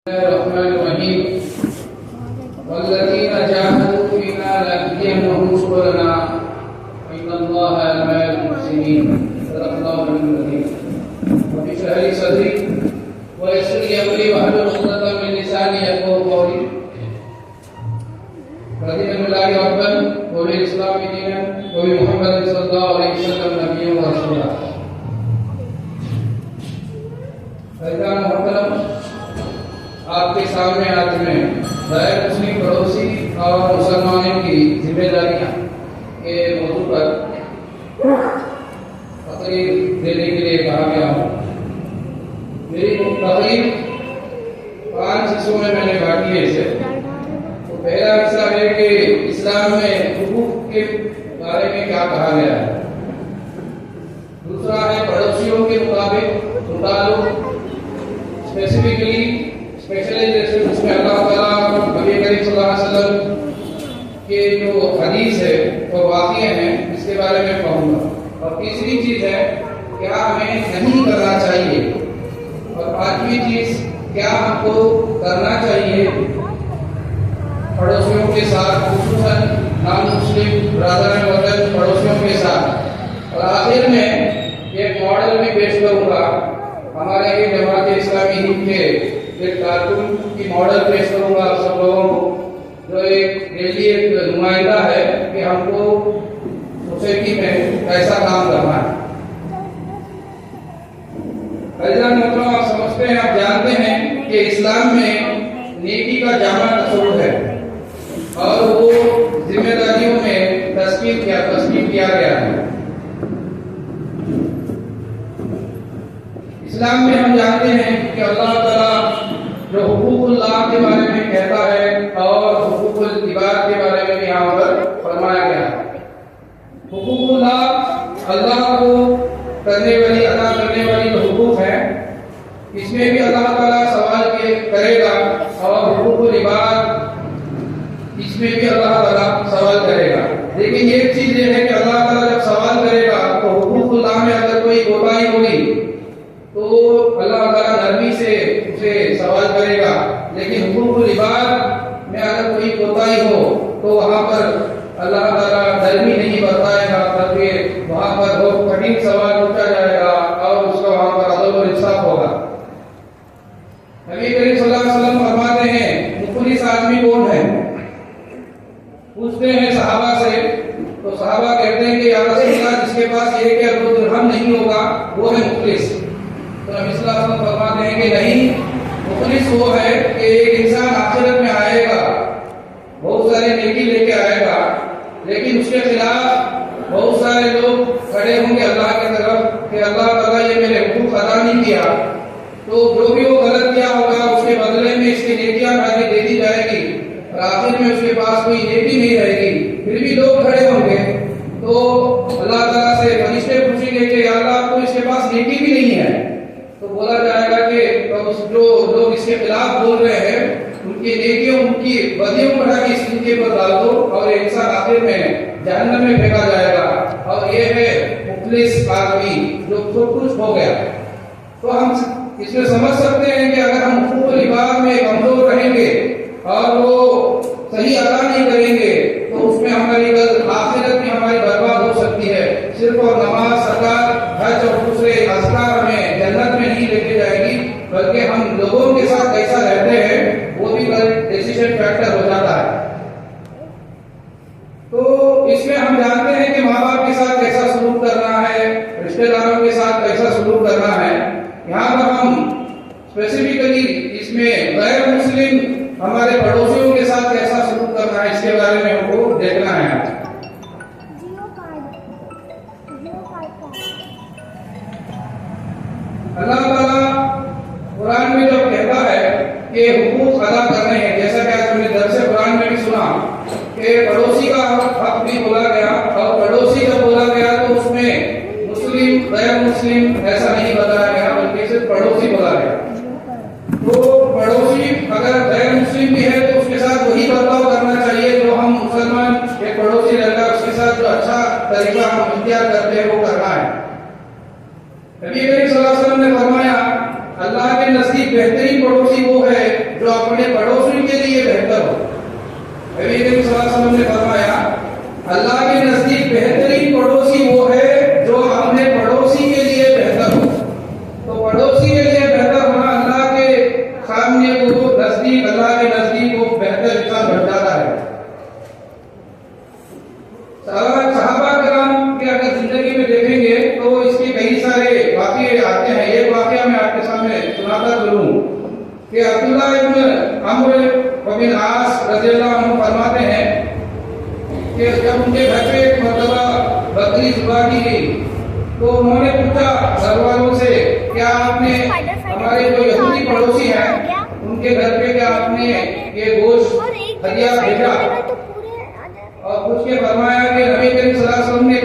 الرحمن الرحيم والذين جاهدوا فينا لنهدينهم سبلنا وإن الله لمع المحسنين صدق الله العظيم. رب اشرح لي صدري ويسر لي أمري واحلل عقدة من لساني يفقهوا قولي. رضينا بالله ربا وبالإسلام دينا وبمحمد صلى الله عليه وسلم نبيا ورسولا. عزیزان محترم، آپ کے سامنے آج میں غیر مسلم پڑوسی اور مسلمانوں کی ذمہ داریاں کے موضوع پر تقریر دینے کے لیے کہا گیا ہوں. میری تقریر 5 حصوں میں نے بانٹی ہے اسے. تو پہلا حصہ ہے کہ اسلام میں حقوق کے بارے میں کیا کہا گیا ہے. دوسرا ہے پڑوسیوں کے مطابق اسپیشلی اس میں اللہ تعالیٰ نبی کریم صلی اللہ علیہ وسلم کے جو حدیث ہے وہ واقع ہیں، اس کے بارے میں کہوں گا. اور تیسری چیز ہے کیا ہمیں نہیں کرنا چاہیے، اور پانچویں چیز کیا ہم کو کرنا چاہیے پڑوسیوں کے ساتھ، خصوصاً نان مسلم برادران وطن پڑوسیوں کے ساتھ. اور آخر میں ایک ماڈل بھی پیش کروں گا ہمارے یہ جماعت اسلامی ہند کے ایک کارکن کی ماڈل پیش کروں گا سب لوگوں کو، جو ایک نمائندہ ہے کہ ہم کو سوسائٹی میں کیسا کام کرنا ہے. عزیزان محترم، آپ سمجھتے ہیں، آپ جانتے ہیں کہ اسلام میں نیکی کا جامع تصور ہے اور وہ ذمہ داریوں میں تسکین کیا گیا ہے. اسلام میں ہم جانتے ہیں کہ اللہ تعالیٰ جو حقوق اللہ کے بارے میں کہتا ہے اور حقوق العباد کے بارے میں بھی یہاں پر فرمایا گیا ہے. حقوق اللہ کو کرنے والی، ادا کرنے والی جو حقوق ہے، اس میں بھی اللہ تعالیٰ سوال کرے گا، اور حقوق العباد اس میں بھی اللہ تعالیٰ سوال کرے گا. لیکن ایک چیز یہ ہے کہ اللہ تعالیٰ جب سوال کرے گا تو حقوق اللہ میں اگر کوئی کوتاہی ہوگی تو اللہ تعالیٰ نرمی سے اسے سوال کرے گا. لیکن حقوق العباد میں اگر کوئی کوتاہی ہو تو وہاں پر اللہ تعالیٰ نرمی نہیں برتائے گا، بلکہ وہاں پر بہت کٹھن سوال پوچھا جائے گا اور اس کا وہاں پر عدل و انصاف ہوگا. نبی کریم صلی اللہ علیہ وسلم فرماتے ہیں مخلص آدمی کون ہے؟ پوچھتے ہیں صحابہ سے، تو صحابہ کہتے ہیں کہ یا رسول اللہ، جس کے پاس 1 یا 2 درہم نہیں ہوگا وہ ہے مخلص. تو نبی صلی اللہ علیہ وسلم فرماتے ہیں کہ نہیں، مخلص وہ ہے کہ ایک انسان آخرت میں آئے گا، بہت سارے نیکی لے کے آئے گا، لیکن اس کے خلاف بہت سارے لوگ کھڑے ہوں گے اللہ کی طرف کہ اللہ تعالیٰ یہ میرے حقوق ادا نہیں کیا. تو جو بھی وہ غلط کیا ہوگا اس کے بدلے میں اس کی نیکیاں آگے دے دی جائے گی، اور آخر میں اس کے پاس کوئی نیکی نہیں رہے گی. پھر بھی لوگ کھڑے ہوں گے تو اللہ تعالیٰ سے فرشتے پوچھیں گے کہ یا اللہ، آپ کو اس کے پاس نیکی بھی نہیں ہے. تو بولا جائے گا کہ جو لوگ اس کے خلاف بول رہے ہیں ان کی نیکیوں، ان کی بدیوں کو اٹھا کے اس کے پر ڈال دو، اور یہ انسان آخر میں جہنم میں پھینکا جائے گا. اور یہ ہے مخلص آدمی جو سب کچھ ہو گیا. تو ہم اس میں سمجھ سکتے ہیں کہ اگر ہم حقوق العباد میں کمزور رہیں گے اور وہ صحیح ادا نہیں کریں گے تو اس میں ہماری آخرت میں ہماری برباد ہو سکتی ہے. صرف اور نماز، زکات، حج اور دوسرے اذکار ہمیں جنت میں نہیں لے کے جائے گی، بلکہ ہم لوگوں کے ساتھ کیسا رہتے ہیں وہ بھی ڈیسیشن فیکٹر ہو جاتا ہے. تو اس میں ہم جانتے ہیں کہ ماں باپ کے ساتھ کیسا سلوک کرنا ہے، رشتہ داروں کے ساتھ کیسا سلوک کرنا ہے. یہاں پر ہم اسپیسیفکلی اس میں غیر مسلم ہمارے پڑوسیوں کے ساتھ کیسا سلوک کرنا ہے اس کے بارے میں ہم کو دیکھنا ہے. اللہ تعالیٰ قرآن میں جب کہتا ہے کہ حقوق ادا کرنے ہیں، جیسا کہ آج ہم نے درس قرآن میں بھی سنا کہ پڑوسی کا حق بھی بولا گیا، اور پڑوسی جب بولا گیا تو اس میں مسلم غیر مسلم ایسا نہیں بتایا گیا، بلکہ صرف پڑوسی بولا گیا. تو پڑوسی اگر غیر مسلم بھی ہے تو اس کے ساتھ وہی برتاؤ کرنا چاہیے جو ہم مسلمان ایک پڑوسی رہتا ہے اس کے ساتھ جو اچھا طریقہ ہم اختیار کرتے ہیں وہ کرنا ہے. نبی کریم صلی اللہ علیہ وسلم نے فرمایا اللہ کے نزدیک بہترین پڑوسی وہ ہے جو اپنے پڑوسی کے لیے بہتر ہو. نبی کریم صلی اللہ علیہ وسلم نے فرمایا اللہ کے نزدیک بہترین پڑوسی وہ ہے جو اپنے پڑوسی کے لیے بہتر ہو. تو پڑوسی کے لیے بہتر ہونا اللہ کے سامنے وہ نزدیک اللہ کے نزدیک وہ بہتر انسان بن جاتا ہے. صحابہ کرام کے اگر زندگی میں دیکھیں گے تو اس کے کئی سارے واقعے آتے ہیں. ایک واقعہ میں آپ کے سامنے سناتا چلوں کہ عبداللہ ابن عمرو بن عاص رضی اللہ عنہ فرماتے ہیں کہ جب ان کے گھر پہ ایک مرتبہ بکری ذبح کی گئی تو انہوں نے پوچھا گھر والوں سے کیا آپ نے ہمارے جو یہودی پڑوسی ہیں ان کے گھر پہ کیا آپ نے یہ گوشت ہدیہ بھیجا؟ اور پوچھ کے فرمایا کہ نبی کریم صلی اللہ علیہ وسلم نے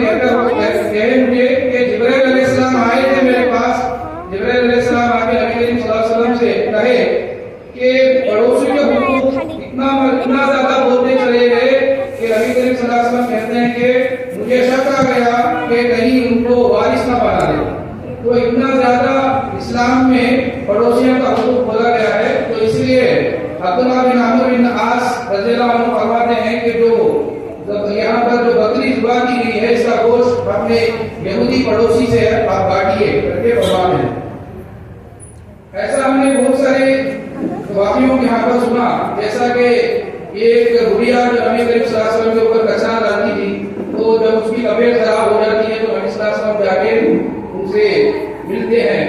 کہے مجھے کہ جبرائیل علیہ السلام آئے تھے میرے پاس. جبرائیل علیہ السلام آ کے نبی کریم صلی اللہ علیہ وسلم سے کہے کہ پڑوسی کے حقوق اتنا زیادہ بولتے چلے گئے کہ نبی کریم صلی اللہ علیہ وسلم کہتے ہیں کہ مجھے شک آ گیا کہ کہیں ان کو وارث نہ بنا دے. تو اتنا زیادہ اسلام میں پڑوسیوں کا حقوق بولا گیا ہے. تو اس لیے عبداللہ بن عمرو بن عاص رضی اللہ عنہ فرماتے ہیں کہ جو یہاں پر جو بکری ذبح کی گئی ہے اس کا گوشت اپنے یہودی پڑوسی سے آپ بانٹیے کر کے فرمان ہے. ایسا ہم نے بہت سارے واقعوں کے یہاں پر سنا جیسا کہ ایک بڑھیا جو نبی کریم صلی اللہ علیہ وسلم کے اوپر کچرا ڈالتی تھی تو جب اس کی طبیعت خراب ہو جاتی ہے تو نبی صلی اللہ علیہ وسلم جا کے ان سے ملتے ہیں.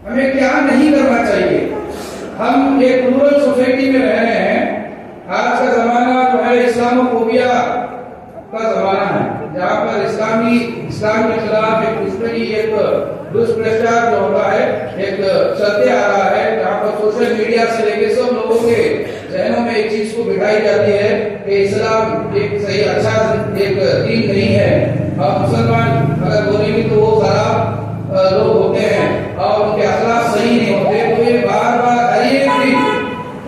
ہمیں کیا نہیں کرنا چاہیے. ہم ایک رورل سوسائٹی میں رہ رہے ہیں. آج کا زمانہ جو ہے اسلاموفوبیا کا زمانہ ہے جہاں پر اسلام کے خلاف ایک دشمنی ایک دشپرچار جو ہوتا ہے ایک چلتے آ رہا ہے جہاں پر سوشل میڈیا سے لے کے سب لوگوں کے ذہنوں میں ایک چیز کو بٹھائی جاتی ہے کہ اسلام ایک صحیح اچھا ایک دین نہیں ہے اور مسلمان اگر بولیں گے تو وہ خراب لوگ ہوتے ہیں اور ان کے اخلاق صحیح نہیں ہوتے. تو یہ بار بار ہر ایک دن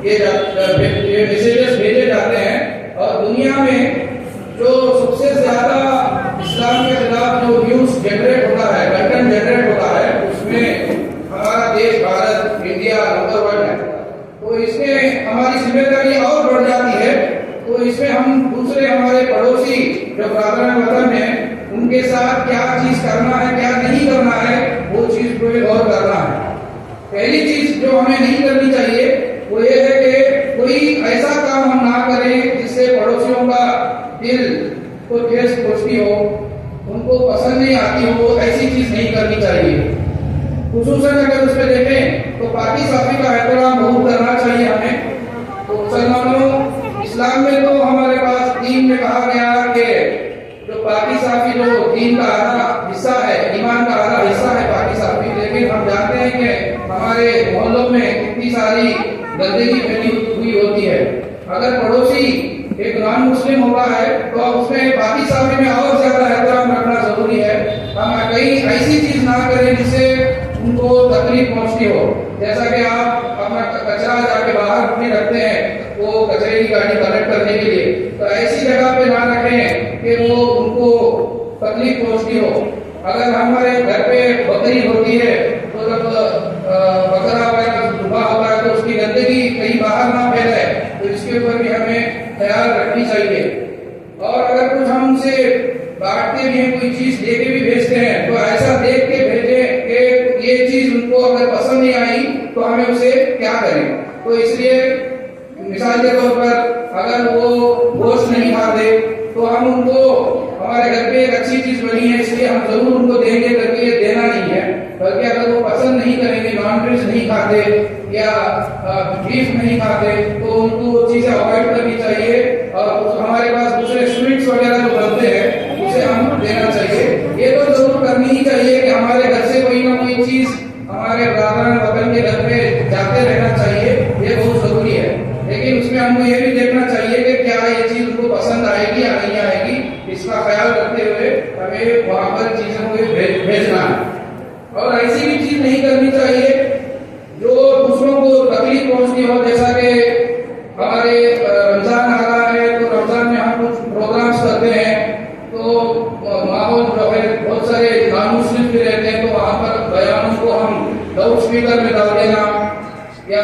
یہ میسیجز بھیجے جاتے ہیں اور دنیا میں جو سب سے زیادہ اسلام کے خلاف جو نیوز جنریٹ ہوتا ہے کنٹینٹ جنریٹ ہوتا ہے اس میں ہمارا دیش بھارت انڈیا نمبر 1 ہے. تو اس میں ہماری ذمہ داری اور بڑھ جاتی ہے. تو اس میں ہم دوسرے ہمارے پڑوسی جو برادران وطن ہیں ان کے ساتھ کیا چیز کرنا ہے کیا نہیں کرنا ہے وہ چیز پہ غور کرنا ہے. پہلی چیز جو ہمیں نہیں کرنی چاہیے وہ یہ ہے کہ کوئی ایسا کام ہم نہ کریں جس سے پڑوسیوں کا دل کو ٹھیس پہنچتی ہو ان کو پسند نہیں آتی ہو. ایسی چیز نہیں کرنی چاہیے. خصوصاً اگر اس پہ دیکھیں تو پاکی صافی کا احترام بہت کرنا چاہیے ہمیں. تو مسلمانوں اسلام میں تو ہمارے پاس دین میں کہا گیا کہ جو پاکی صافی جو دین کا آدھا حصہ ہے ایمان کا آدھا حصہ ہے پاکی صافی. لیکن ہم جانتے ہیں کہ ہمارے محلوں میں کتنی ساری گندگی پھیلی ہوئی ہوتی ہے. اگر پڑوسی ایک نان مسلم ہوتا ہے تو اس میں پاکی صافی میں اور زیادہ احترام رکھنا ضروری ہے. ہم کہیں ایسی چیز نہ کریں جس سے ان کو تکلیف پہنچتی ہو. جیسا کہ آپ اپنا کچرا جا کے باہر نہیں رکھتے ہیں وہ کچرے کی گاڑی کلیکٹ کرنے کے لیے تو ایسی جگہ پہ نہ رکھیں کہ وہ ان کو تکلیف پہنچتی ہو. اگر ہمارے گھر پہ بکری ہوتی ہے تو جب بکرا وغیرہ ذبح ہوتا ہے تو اس کی گندگی کہیں باہر نہ پھیلے تو اس کے اوپر بھی ہمیں خیال رکھنی چاہیے. اور اگر کچھ ہم ان سے بانٹتے بھی ہیں کوئی چیز دے کے بھی بھیجتے ہیں تو ایسا دیکھ کے بھیجیں کہ یہ چیز ان کو اگر پسند نہیں آئی تو ہمیں اسے کیا کریں. تو اس لیے مثال کے طور پر اگر وہ گوشت نہیں کھاتے تو ہم ان کو ہمارے گھر پہ ایک اچھی چیز بنی ہے اس لیے ہم ضرور ان کو دیں گے کر کے یہ دینا نہیں ہے. بلکہ اگر وہ پسند نہیں کریں گے نان ویج نہیں کھاتے یا بیف نہیں کھاتے تو ان کو وہ چیزیں اوائڈ کرنی چاہیے. اور ہمارے پاس دوسرے سویٹس وغیرہ جو بنتے ہیں اسے ہم دینا چاہیے. یہ تو ضرور کرنی ہی چاہیے کہ ہمارے گھر سے کوئی نہ کوئی چیز ہمارے برادران وطن کے گھر پہ جاتے رہنا چاہیے. یہ بہت ضروری ہے. لیکن اس میں ہم کو یہ بھی دیکھنا چاہیے کہ کیا یہ چیز ان کو پسند آئے گی یا نہیں آئے گی. اس کا خیال رکھتے ہوئے ہمیں وہاں پر چیزوں کو بھیجنا ہے. اور ایسی بھی چیز نہیں کرنی چاہیے جو دوسروں کو تکلیف پہنچتی ہو. جیسا کہ ہمارے رمضان آ رہا ہے تو رمضان میں ہم کچھ پروگرامز کرتے ہیں تو ماحول جو ہے بہت سارے نان مسلم بھی رہتے ہیں تو وہاں پر بیانوں کو ہم لاؤڈ اسپیکر میں ڈال دینا یا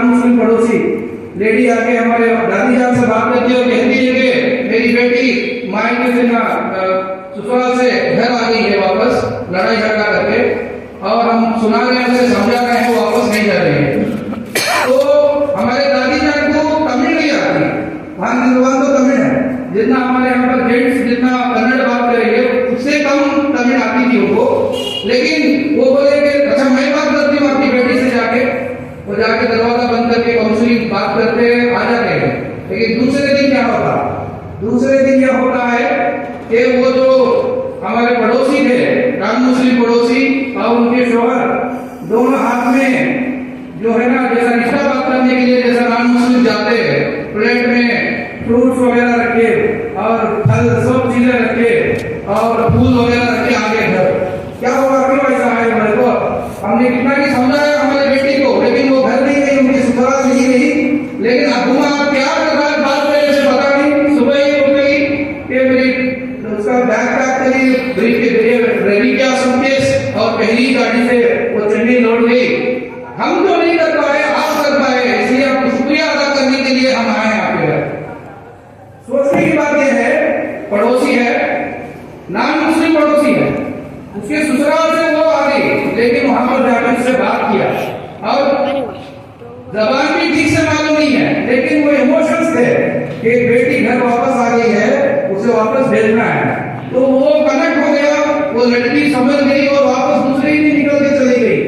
نان مسلم پڑوسی لیڈی آ کے ہمارے دادی جان سے بات کرتی ہے اور کہتی ہے کہ میری بیٹی مائکے سے سسرال سے گھر آ گئی ہے واپس لڑائی جھگڑا کر کے، اور ہم سنا رہے ہیں، اسے سمجھا رہے ہیں، وہ واپس نہیں جا رہے ہیں. تو ہمارے دادی جان کو تمل نہیں آتی، وہاں کی زبان تو تمل ہے، جتنا ہمارے یہاں پر جینٹس جتنا کنڑ بات کریں گے اس سے کم تمل آتی تھی ان کو. لیکن وہ بولے کہ اچھا میں بات کرتی ہوں آپ کی بیٹی سے جا کے، وہ جا کے دروازہ بند کر کے کاؤنسلنگ بات کرتے آ جاتے ہیں. لیکن دوسرے دن کیا ہوتا، دوسرے دن یہ ہوتا ہے کہ وہ جو ہمارے پڑوسی تھے نان مسلم پڑوسی اور ان کے شوہر دونوں ہاتھ میں جو ہے نا جیسا رشتہ بات کرنے کے لیے جیسا نان مسلم جاتے ہیں، پلیٹ میں فروٹس وغیرہ رکھے اور پھل سب چیزیں رکھے اور پھول وغیرہ رکھے آگے گھر. کیا ہوگا کیوں ایسا ہے ہمارے کو؟ ہم نے کتنا کی سمجھایا ہمارے بیٹی کو، لیکن وہ گھر نہیں گئی، ان کی سسرال نہیں گئی. لیکن ابو ماں پیار کر رہا ہے، بات کرنے سے پتا نہیں. صبح ہی اٹھ گئی کہ میری اس کا بیگ پیک کری، ریڈی کیا سوٹکیس اور پہلی گاڑی سے وہ چنڈی لوٹ گئی. ہم تو نہیں کر پائے، آپ کر پائے، اس لیے آپ کو شکریہ ادا کرنے کے لیے ہم آئے ہیں آپ کے گھر. سوچنے کی بات یہ ہے، پڑوسی ہے، نان مسلم پڑوسی ہے، اس کے سسرال سے وہ آ گئی، لیکن وہاں پر جا کر اس سے بات کیا اور زبان بھی ٹھیک سے معلوم نہیں ہے، لیکن وہ ایموشنز تھے کہ بیٹی گھر واپس آ گئی ہے، اسے واپس بھیجنا ہے. تو وہ کنیکٹ ہو گیا، وہ لڑکی سمجھ گئی اور واپس دوسرے ہی دن نکل کے چلی گئی.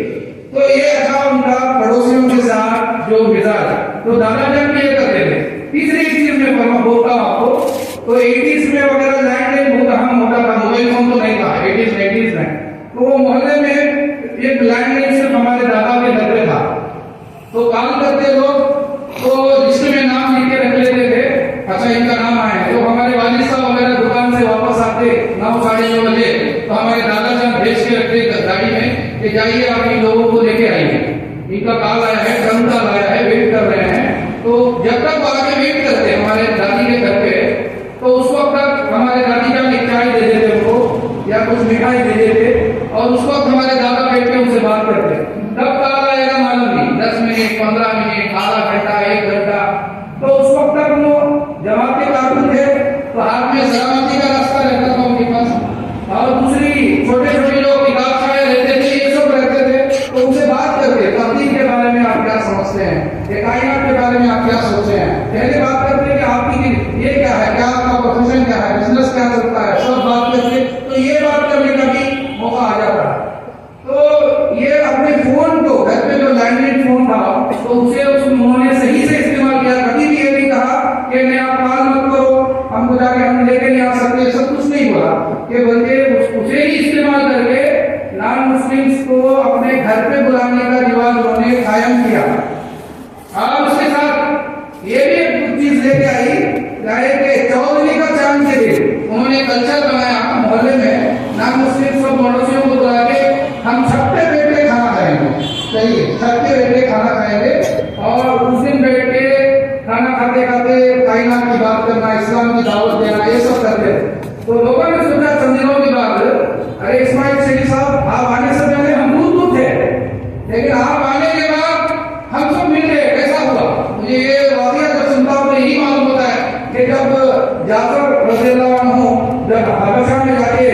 تو یہ اچھا ان کا پڑوسیوں کے ساتھ جو مزاج. تو دادا جان بھی یہ کرتے تھے. تیسری چیز میں بولتا ہوں آپ کو، تو 80s میں وغیرہ لینڈ لائن بہت اہم ہوتا تھا، موبائل فون تو نہیں تھا 80s 90s میں. تو وہ محلے میں ایک لینڈ لائن صرف ہمارے دادا کے گھر پہ تھا. تو کام کرتے لوگ تو لسٹ میں نام لکھ کے رکھ لیتے تھے، اچھا ان کا نام آیا. تو ہمارے والد صاحب وغیرہ دکان سے واپس آتے 9 ساڑھے 9 بجے، تو ہمارے دادا جان بھیج کے رکھتے گاڑی میں کہ جائیے آپ ان لوگوں کو لے کے آئیے، ان کا کال آیا ہے، ٹرم کال آیا ہے، ویٹ کر رہے ہیں. تو جب تک وہ آگے ویٹ کرتے ہمارے دادی کے گھر پہ، تو اس وقت تک ہمارے دادی جان ایک چائے دے دیتے ان کو یا کچھ مٹھائی دے دیتے، اور اس وقت ہمارے دادا بیٹھ کے ان سے بات کرتے. کب کال آئے گا معلوم نہیں، 10 منٹ 15 منٹ آدھا گھنٹہ 1 گھنٹہ. تو اس وقت تک وہ جماعت کے کارکن تھے، تو ہاتھ میں سلامتی کا راستہ رہتا تھا ان کے پاس، اور دوسری چھوٹے چھوٹے لوگ کتاب چھاڑے رہتے تھے، یہ سب رہتے تھے. تو ان سے بات کرتے تقدیر کے بارے میں آپ کیا سمجھتے ہیں، کائنات کے بارے میں آپ کیا سوچتے ہیں. پہلے بات کرتے کہ آپ کی یہ کیا ہے، کیا آپ کا پروفیشن کیا ہے، بزنس کیا چلتا ہے، سب بات کرتے. تو یہ بات کرنے کا بھی موقع آ جاتا. تو یہ اپنے فون کو، گھر پہ جو لینڈ لائن فون تھا، تو اسے انہوں نے صحیح سے استعمال کیا. کبھی بھی یہ نہیں کہا کہ میں آپ کال مت کرو، ہم کو جا کے ہم لے کے نہیں آ سکتے، سب کچھ نہیں بولا. کہ بلکہ اسے ہی استعمال کر کے نان مسلمس کو اپنے گھر پہ بلانے کا رواج انہوں نے قائم کیا. اور اس کے ساتھ یہ بھی ایک چیز لے کے آئی کہ 14 کا چاند کے دن انہوں نے کلچر بنایا محلے میں، نان مسلم سب پڑوسیوں کو بلا کے ہم چھت پہ بیٹھ کے کھانا کھائیں گے. چلیے چھت پہ بیٹھ کے کھانا کھائیں گے، اور اس دن بیٹھ کے کھانا کھاتے کھاتے کائنات کی بات کرنا، اسلام کی دعوت دینا، یہ سب کرتے. تو لوگوں نے سوچا چند دنوں کے بعد، ارے اسماعیل شریف صاحب آپ آنے سے پہلے ہم دور تھے، لیکن آپ آنے کے بعد ہم سب مل گئے، کیسا ہوا؟ مجھے یہ واقعہ جب سنتا ہوں تو یہی معلوم ہوتا ہے کہ جب جعفر رضی اللہ عنہ جب حبشہ میں جا کے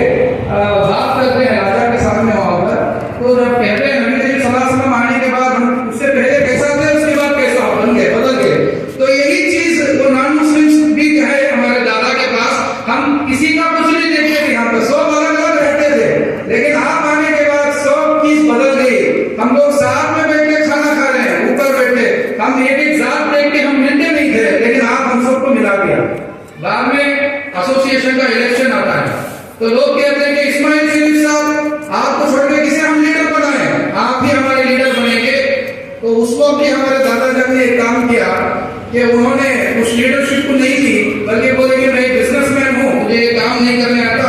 بات کرتے ہیں راجا کے سامنے وہاں پر، تو جب کہتے ہیں نبی صلی اللہ علیہ وسلم آنے کے بعد اس سے پہلے کیسا تھا، اس کے بعد کیسا ہو، بن گئے، بدل گئے. تو یہی چیز وہ نان مسلم بھی ہے ہمارے دادا کے پاس. ہم کسی کا کچھ نہیں دیکھتے تھے، یہاں پہ سب الگ الگ رہتے تھے، لیکن آپ آنے کے بعد سب چیز بدل گئی. ہم لوگ ساتھ میں بیٹھ کے کھانا کھا رہے ہیں، اوپر بیٹھے، ہم ایک ذات دیکھ کے ہم ملتے نہیں تھے، لیکن آپ ہم سب کو ملا دیا. بعد میں ایسوسیشن کا الیکشن آتا ہے، تو لوگ کہتے ہیں کہ اسماعیل شریف صاحب آپ کو چھوڑ کے کسے ہم لیڈر بنائیں، آپ ہی ہمارے لیڈر بنیں گے. تو اس وقت بھی ہمارے دادا جان نے ایک کام کیا کہ انہوں نے اس لیڈرشپ کو نہیں دی، بلکہ بولے کہ میں بزنس مین ہوں، مجھے یہ کام نہیں کرنے آتا،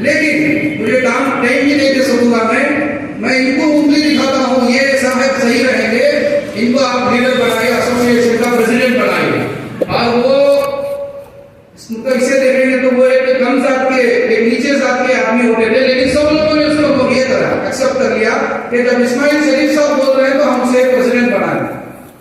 لیکن مجھے کام ٹائم بھی دے کے سکوں گا. میں ان کو انگلی دکھاتا ہوں، یہ صاحب صحیح رہیں گے، ان کو آپ لیڈر بنائیے، ایسوسیشن کا پریزیڈنٹ بنائیے. اور وہ اسے دیکھیں گے تو وہ ایک کم ذات کے، ایک نیچے ذات کے آدمی ہوتے تھے، لیکن سب لوگوں نے اس کو یہ کرا، ایکسپٹ کر لیا کہ جب اسماعیل شریف صاحب بول رہے ہیں تو ہم اسے پریزیڈنٹ بنائیں.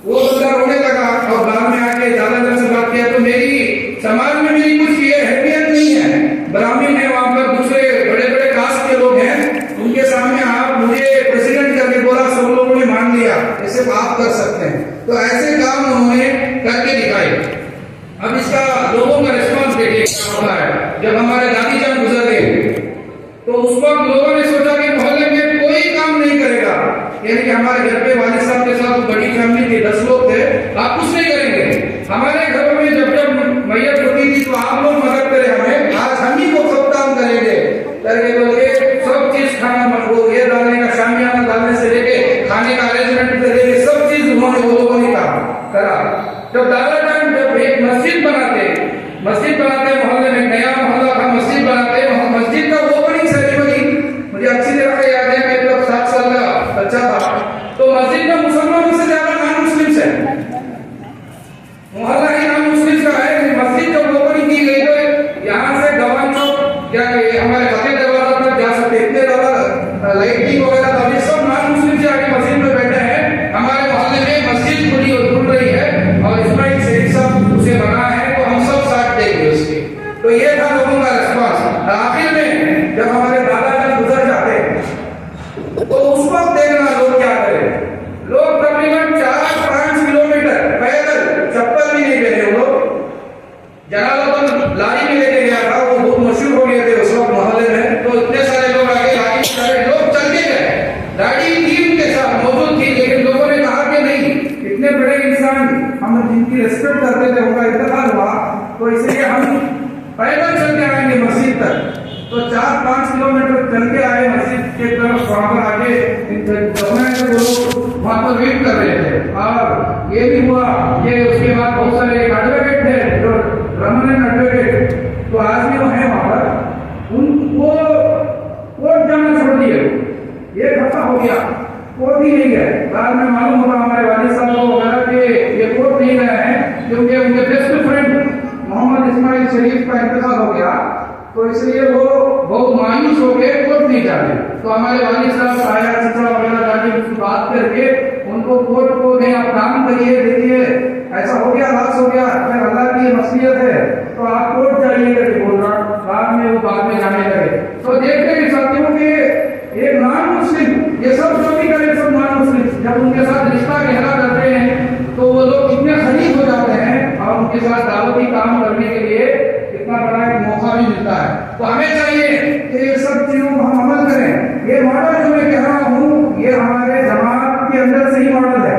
وہ بندہ رونے لگا اور بعد میں آ کے دادا جان سے بات کیا تو میری سماج میں میری کچھ یہ حیثیت نہیں ہے، براہمن ہے وہاں پر دوسرے بڑے بڑے کاسٹ کے لوگ ہیں، ان کے سامنے آپ مجھے پریزیڈنٹ کر کے بولا، سب لوگوں نے مان لیا ایسے آپ کر سکتے ہیں، تو ایسے کام انہوں نے کر کے دکھائے۔ اب اس کا لوگوں کا ریسپانس دیکھیے کیا ہوتا ہے۔ جب ہمارے دادی جان گزر گئے تو اس وقت لوگوں نے سوچا کہ محلے میں کوئی کام نہیں کرے گا، یعنی کہ ہمارے گھر پہ والد صاحب کے ساتھ بڑی فیملی تھی، 10 لوگ تھے، آپ کچھ نہیں کریں گے، ہمارے گھروں میں جب میت ہوتی تھی تو آپ لوگ مدد کریں ہمیں، آج ہم ہی کو سب کام کریں گے کر کے بولے سب چیز کھانا بنو، یہ ڈالنے کا شامیانہ ڈالنے سے لے کے کھانے کا ارینجمنٹ سے لے کے سب چیز انہوں نے وہ لوگوں نے کرا۔ جب دادا جان جب ایک مسجد بناتے محلے میں، نیا محلہ کا مسجد بناتے، مسجد کا اوپننگ سیریمنی مجھے اچھی طرح سے یاد ہے، میں جب 7 سال کا بچہ تھا تو مسجد میں مسلمانوں سے زیادہ نان مسلم ہے، محلہ ہی نان مسلم کا ہے۔ مسجد جب اوپننگ کی گئی تو یہاں سے گوان چوک کیا ہمارے فتح دروازہ تک جا سکتے، اتنے زیادہ لائٹنگ وغیرہ تھا، یہ سب نان مسلم سے آگے مسجد میں بیٹھے ہیں۔ ہمارے محلے میں مسجد کھل رہی ہے اور اسماعیل شیخ صاحب اسے بنا ہے تو ہم سب ساتھ دیں گے اس کے، تو یہ تھا لوگوں کا ریسپانس۔ آخر میں جب ہمارے دادا جان گزر جاتے تو اس وقت دیکھنا لوگ کیا کریں، لوگ تقریباً 4-5 کلومیٹر پیدل، چپل بھی نہیں پہنے، وہ لوگ جلال لاری میں لے کے گیا تھا، وہ بہت مشہور ہو گئے تھے اس وقت محلے میں، تو اتنے سارے لوگ آگے سارے لوگ چل کے گئے، گاڑی تھی ان کے ساتھ موجود تھی، لیکن لوگوں نے کہا کہ نہیں، اتنے بڑے انسان ہم جن کی ریسپیکٹ کرتے تھے ان کا انتقال ہوا تو اس لیے ہم پیدل چل کے آئیں گے مسجد تک، تو 4-5 کلومیٹر چل کے آئے مسجد کے طرف، وہاں پر آگے لوگ وہاں پر ویٹ کر رہے تھے، اور یہ بھی ہوا کہ اس کے بعد بہت سارے ایڈوکیٹ تھے جو رمن ایڈوکیٹ، تو آج بھی وہ ہیں وہاں پر، ان کو کوٹ جانا چھوڑ دیے، یہ خطا ہو گیا، کوٹ ہی نہیں گئے، بعد میں معلوم ہوگا ہمارے والد صاحب کو وغیرہ کہ یہ کوٹ نہیں گئے ہیں کیونکہ ان کے بیسٹ فرینڈ محمد اسماعیل شریف کا انتقال ہو گیا، تو اس لیے وہ بہت مایوس ہو کے کوٹ نہیں جاتے، تو ہمارے والد صاحب سایہ چچا وغیرہ جا کے اس کی بات کر کے ان کو کوٹ کو نہیں، آپ کام کریے، دیکھیے ایسا ہو گیا، لاس ہو گیا، اگر اللہ کی مصیت ہے تو آپ کوٹ جائیے کر کے بول رہا، بعد میں وہ بعد میں جانے لگے، تو دیکھتے ہیں ساتھیوں کہ ایک نان مسلم، یہ سب جو بھی کرے سب نان مسلم، جب ان کے ساتھ رشتہ گہرا کرتے ہیں تو وہ لوگ اتنے خلیج ہو جاتے ہیں اور ان کے ساتھ دعوتی کام کرنے کے لیے اتنا بڑا ایک موقع بھی ملتا ہے۔ تو ہمیں چاہیے کہ یہ سب چیزوں کو ہم عمل کریں۔ یہ ماڈل جو میں کہہ رہا ہوں یہ ہمارے جماعت کے اندر سے ہی ماڈل ہے،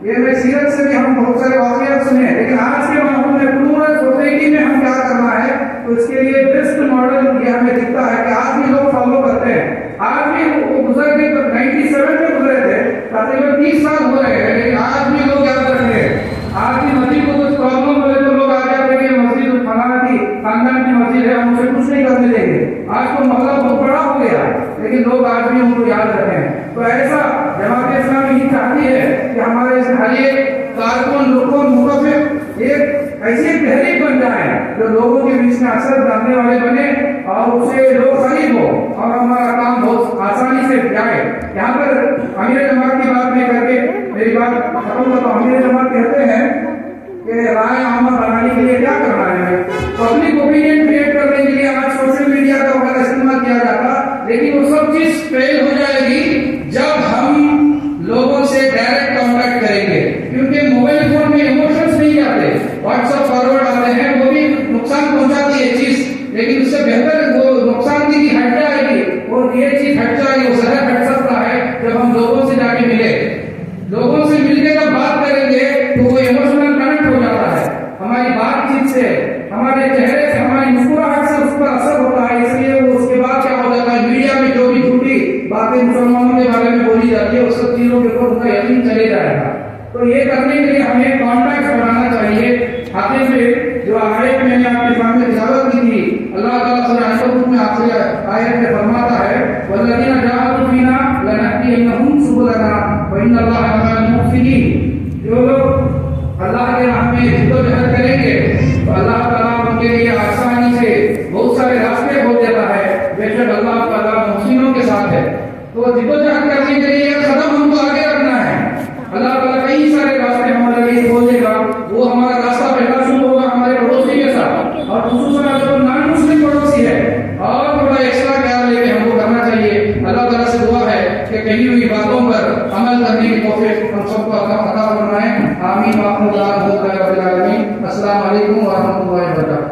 یہ میں سیرت سے بھی ہم بہت سارے واقعات سنے ہیں، لیکن آج کے ماحول میں پورے سوسائٹی میں ہم کیا کرنا ہے، تو اس کے لیے بیسٹ ماڈل یہ ہمیں دکھتا ہے کہ آج بھی لوگ فالو کرتے ہیں۔ آج بھی وہ گزر کے 97 میں گزرے تھے، تقریباً 30 سال ہو رہے ہیں، لیکن آج بھی لوگ یاد رکھتے ہیں۔ آج بھی مسجد کو کچھ پرابلم ہوئے تو لوگ آ جاتے ہیں کہ مسجد فلانا کی خاندان کی مسجد ہے، ہم اسے کچھ نہیں کرنے دیں گے۔ آج تو محلہ بہت بڑا ہو گیا لیکن لوگ آج بھی ان کو یاد رکھتے ہیں۔ تو ایسا جماعت اسلامی یہ چاہتی ہے کہ ہمارے اس ہر ایک کارکن رکن متفق ایک ایسی تحریک بن جائے جو لوگوں کے بیچ میں اثر ڈالنے والے بنے اور اسے لوگ قریب ہو اور ہمارا کام بہت آسانی سے جائے۔ یہاں پر امیر جماعت کی بات میں کر کے میری بات ختم کرتا ہوں۔ امیر جماعت کہتے ہیں کہ رائے عامہ بنانے کے لیے کیا کرنا ہے، پبلک اوپینین کریٹ کرنے کے لیے آج سوشل میڈیا کا وغیرہ استعمال کیا جاتا، لیکن وہ سب چیز فیل ہو جائے گی جب ہم لوگوں سے ڈائریکٹ کانٹیکٹ کریں گے، کیونکہ موبائل فون میں ایموشنز نہیں آتے، واٹس ایپ فارورڈ آتے ہیں، وہ بھی نقصان پہنچاتی ہے چیز، لیکن اس سے بہتر وہ نقصان کی ہٹ جائے گی، اور یہ چیز ہٹ جائے گی، وہ زیادہ ہٹ سکتا ہے جب ہم لوگوں سے جا کے ملے، لوگوں سے مل کے جب بات کریں گے تو وہ ایموشنل کنیکٹ ہو جاتا ہے، ہماری بات چیت سے، ہمارے چہرے سے، ہماری مسکراہٹ سے اس پر اثر ہوتا ہے، اس لیے وہ اس کے بعد کیا ہو جاتا ہے، میڈیا میں جو بھی جھوٹی باتیں مسلمانوں کے بارے میں بولی جاتی ہے، اس سب چیزوں کے اوپر ان کا یقین چلے جائے گا۔ تو یہ کرنے کے لیے ہمیں کانٹیکٹ بنانا چاہیے۔ حدیث میں جو آیت میں نے آپ کے سامنے تلاوت کی تھی، اللہ تعالیٰ سورہ عنکبوت میں آخری آیت میں فرماتا ہے وَالَّذِينَ جَاهَدُوا فِينَا لَنَهْدِيَنَّهُمْ سُبُلَنَا وَإِنَّ اللَّهَ لَمَعَ الْمُحْسِنِينَ۔ جو لوگ اللہ کے راہ میں جدوجہد کریں گے تو اللہ تعالیٰ ان کے لیے آسانی سے بہت سارے راستے کھول دیتا ہے، بے شک اللہ تعالیٰ محسنوں کے ساتھ ہے۔ تو جدوجہد کرنے کے لیے ایک قدم ہم کو آگے رکھنا ہے، اللہ تعالیٰ کئی سارے راستے کہی ہوئی باتوں پر عمل کرنے کی توفیق ہم سب کو عطا فرمائے. آمین. السلام علیکم ورحمۃ اللہ وبرکاتہ.